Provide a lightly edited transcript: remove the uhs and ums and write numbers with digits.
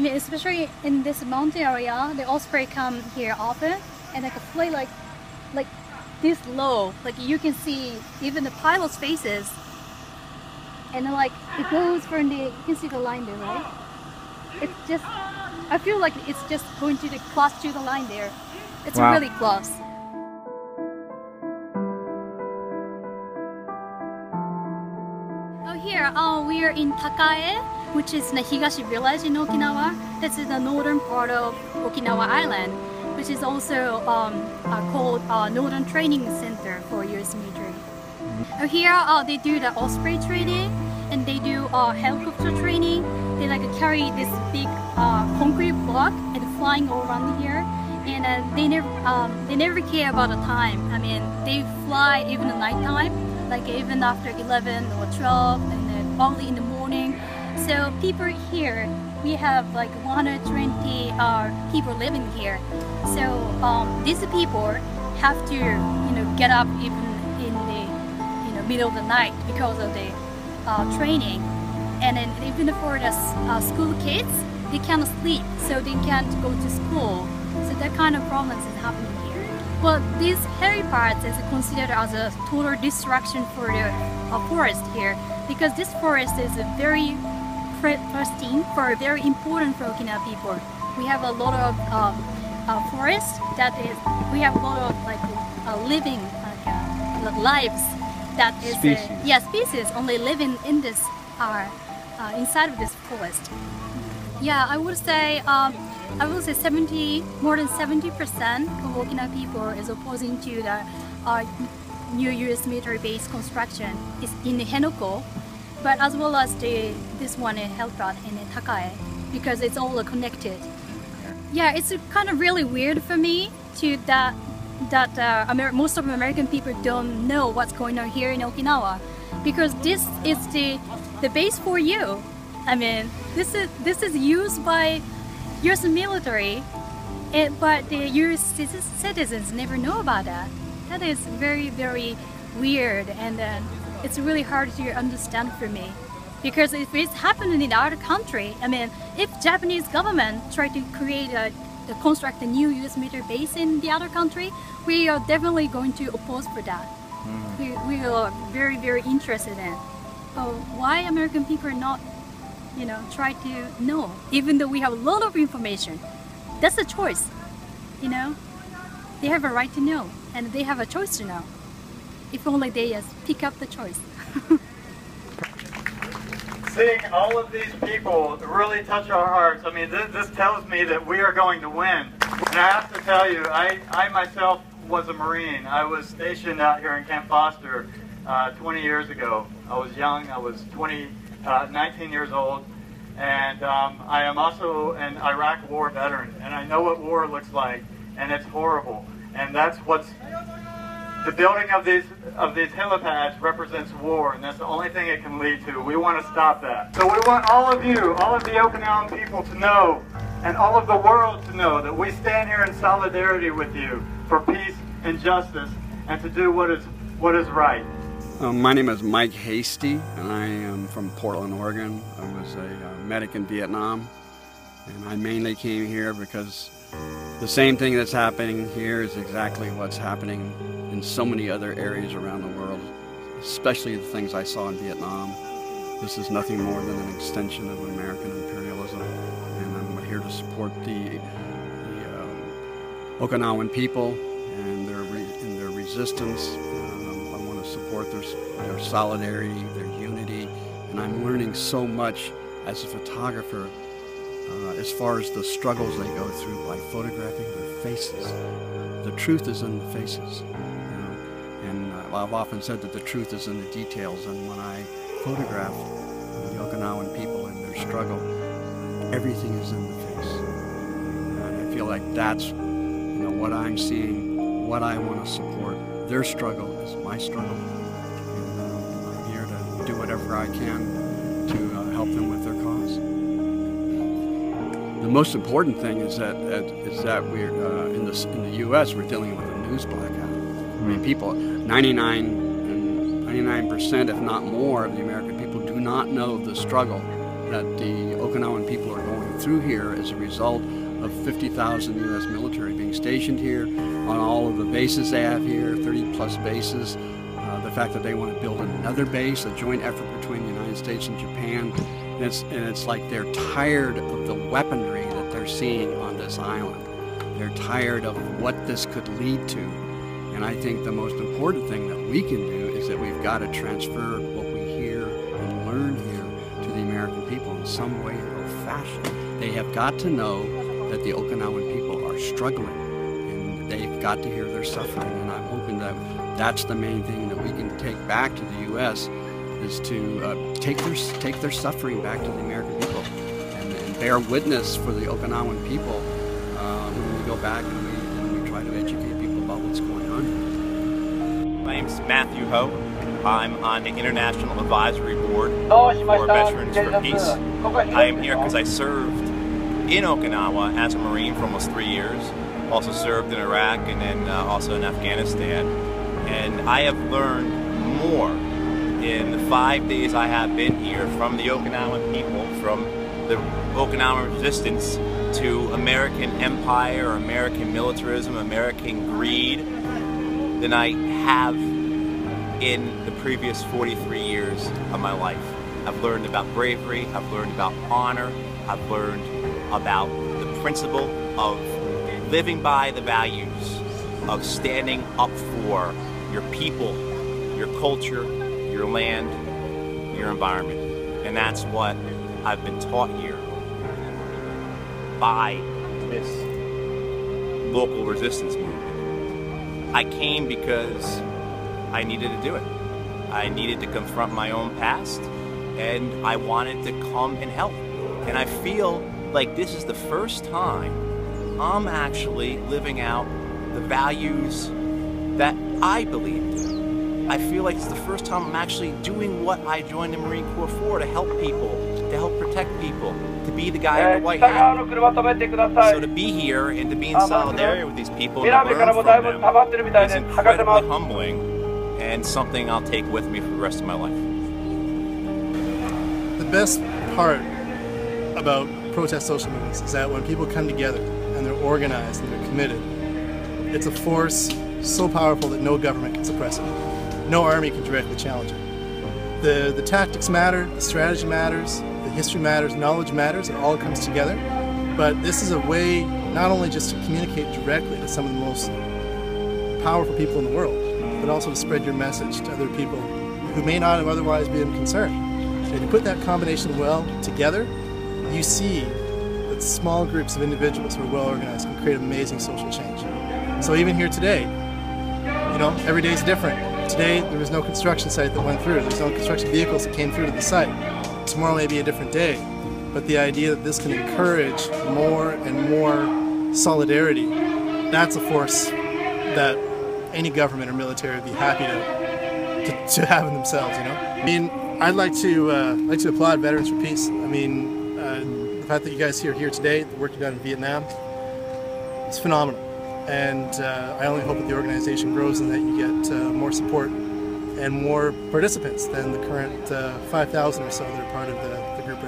mean, especially in this mountain area, the osprey come here often, and they can fly like this low. Like you can see even the pilot's faces, and then, like it goes from the. You can see the line there, right? It's just. I feel like it's just going to the close to the line there. It's wow. really close. Here, we are in Takae, which is the Higashi village in Okinawa. This is the northern part of Okinawa Island, which is also called Northern Training Center for U.S. military. Here, they do the osprey training, and they do helicopter training. They like carry this big concrete block and flying all around here. And they never care about the time. I mean, they fly even at nighttime, like even after 11 or 12, and then early in the morning. So people here, we have like 120 people living here. So these people have to, get up even in the, middle of the night because of the training. And then even for the school kids, they can't sleep, so they can't go to school. So that kind of problems is happening here. Well, these hairy parts is considered as a total destruction for the forest here, because this forest is very pristine, very important for Okinawa people. We have a lot of forest that is. We have a lot of living lives that is species only living in this inside of this forest. Yeah, I would say more than 70% of Okinawa people is opposing to the new U.S. military base construction is in Henoko, but as well as this one in Helprat and in Takae, because it's all connected. Yeah, it's kind of really weird for me that most of American people don't know what's going on here in Okinawa, because this is the base for you. I mean, this is used by U.S. military, but the U.S. citizens never know about that. That is very, very weird, and it's really hard to understand for me. Because if it's happening in other country, I mean, if Japanese government try to construct a new U.S. military base in the other country, we are definitely going to oppose for that. We are very, very interested in. Why American people are not, try to know, even though we have a lot of information. That's a choice, They have a right to know, and they have a choice to know. If only they just pick up the choice. Seeing all of these people really touch our hearts, I mean, this tells me that we are going to win. And I have to tell you, I myself was a Marine. I was stationed out here in Camp Foster 20 years ago. I was young, I was 19 years old, and I am also an Iraq war veteran, and I know what war looks like, and it's horrible. And that's what's the building of these helipads represents war, and that's the only thing it can lead to. We want to stop that. So we want all of you, all of the Okinawan people to know, and all of the world to know, that we stand here in solidarity with you for peace and justice, and to do what is right. My name is Mike Hasty, and I am from Portland, Oregon. I was a medic in Vietnam, and I mainly came here because the same thing that's happening here is exactly what's happening in so many other areas around the world, especially the things I saw in Vietnam. This is nothing more than an extension of American imperialism, and I'm here to support the Okinawan people and their resistance. I want to support their solidarity, their unity, and I'm learning so much as a photographer as far as the struggles they go through by photographing their faces. The truth is in the faces. And I've often said that the truth is in the details, and when I photograph the Okinawan people and their struggle, everything is in the face. And I feel like that's what I'm seeing, what I want to support. Their struggle is my struggle, and I'm here to do whatever I can to help them with their cause. The most important thing is that we're in the U.S. we're dealing with a news blackout. I mean, people, 99%, if not more, of the American people do not know the struggle that the Okinawan people are going through. through here as a result of 50,000 U.S. military being stationed here on all of the bases they have here, 30 plus bases. The fact that they want to build another base, a joint effort between the United States and Japan, and it's like they're tired of the weaponry that they're seeing on this island. They're tired of what this could lead to. And I think the most important thing that we can do is that we've got to transfer what we hear and learn here to the American people in some way or fashion. They have got to know that the Okinawan people are struggling, and they've got to hear their suffering. And I'm hoping that that's the main thing that we can take back to the U.S. is to take their suffering back to the American people and bear witness for the Okinawan people when we go back and we try to educate people about what's going on. My name's Matthew Ho. I'm on the International Advisory Board for Veterans for Peace. I am here because I served in Okinawa as a Marine for almost 3 years. Also served in Iraq and then also in Afghanistan. And I have learned more in the 5 days I have been here from the Okinawan people, from the Okinawan resistance to American empire, American militarism, American greed, than I have in the previous 43 years of my life. I've learned about bravery, I've learned about honor, I've learned about the principle of living by the values of standing up for your people, your culture, your land, your environment. And that's what I've been taught here by this local resistance movement. I came because I needed to do it. I needed to confront my own past, and I wanted to come and help. And I feel like this is the first time I'm actually living out the values that I believed in. I feel like it's the first time I'm actually doing what I joined the Marine Corps for, to help people, to help protect people, to be the guy in the white hat. So to be here and to be in solidarity with these people and to learn from them is incredibly humbling and something I'll take with me for the rest of my life. The best part about protest social movements is that when people come together and they're organized and they're committed, it's a force so powerful that no government can suppress it. No army can directly challenge it. The tactics matter, the strategy matters, the history matters, knowledge matters, it all comes together. But this is a way not only just to communicate directly to some of the most powerful people in the world, but also to spread your message to other people who may not have otherwise been concerned. And if you put that combination well together, you see that small groups of individuals who are well organized can create amazing social change. So even here today, you know, every day is different. Today there was no construction site that went through. There was no construction vehicles that came through to the site. Tomorrow may be a different day. But the idea that this can encourage more and more solidarity, that's a force that any government or military would be happy to have in themselves, you know? I mean, I'd like to applaud Veterans for Peace. I mean, the fact that you guys are here today, the work you've done in Vietnam, it's phenomenal. And I only hope that the organization grows and that you get more support and more participants than the current 5,000 or so that are part of the group